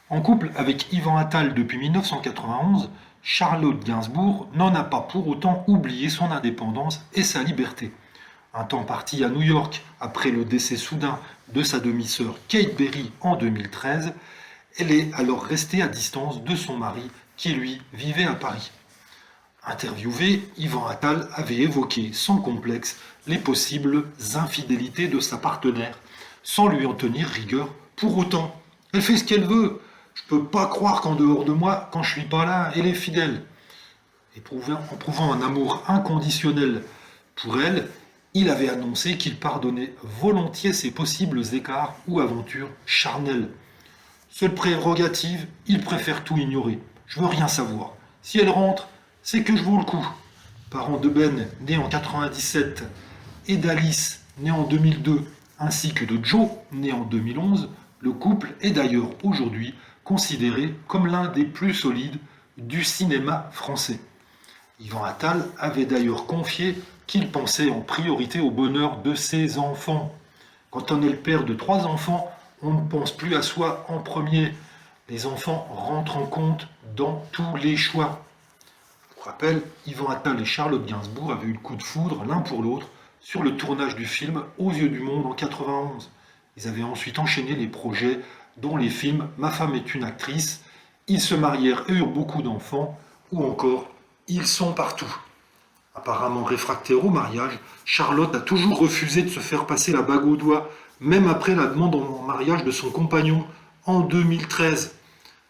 En couple avec Yvan Attal depuis 1991, Charlotte Gainsbourg n'en a pas pour autant oublié son indépendance et sa liberté. Un temps parti à New York après le décès soudain de sa demi-sœur Kate Berry en 2013, elle est alors restée à distance de son mari qui lui vivait à Paris. Interviewé, Yvan Attal avait évoqué sans complexe les possibles infidélités de sa partenaire, sans lui en tenir rigueur. Pour autant, elle fait ce qu'elle veut. Je peux pas croire qu'en dehors de moi, quand je suis pas là, elle est fidèle. En prouvant un amour inconditionnel pour elle, il avait annoncé qu'il pardonnait volontiers ses possibles écarts ou aventures charnelles. Seule prérogative, il préfère tout ignorer. Je veux rien savoir. Si elle rentre, c'est que je vaux le coup. Parent de Ben, né en 97, et d'Alice, né en 2002, ainsi que de Joe, né en 2011, le couple est d'ailleurs aujourd'hui considéré comme l'un des plus solides du cinéma français. Yvan Attal avait d'ailleurs confié qu'il pensait en priorité au bonheur de ses enfants. Quand on est le père de 3 enfants, on ne pense plus à soi en premier. Les enfants rentrent en compte dans tous les choix. Pour rappel, Yvan Attal et Charlotte Gainsbourg avaient eu le coup de foudre l'un pour l'autre sur le tournage du film Aux yeux du monde en 91. Ils avaient ensuite enchaîné les projets dont les films Ma femme est une actrice, Ils se marièrent et eurent beaucoup d'enfants, ou encore Ils sont partout. Apparemment réfractaire au mariage, Charlotte a toujours refusé de se faire passer la bague au doigt, même après la demande en mariage de son compagnon en 2013.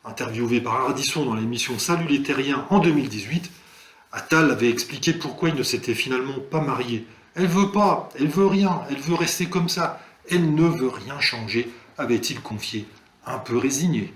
Interviewé par Ardisson dans l'émission Salut les Terriens en 2018, Attal avait expliqué pourquoi il ne s'était finalement pas marié. Elle veut pas, elle veut rien, elle veut rester comme ça, elle ne veut rien changer, avait-il confié, un peu résigné.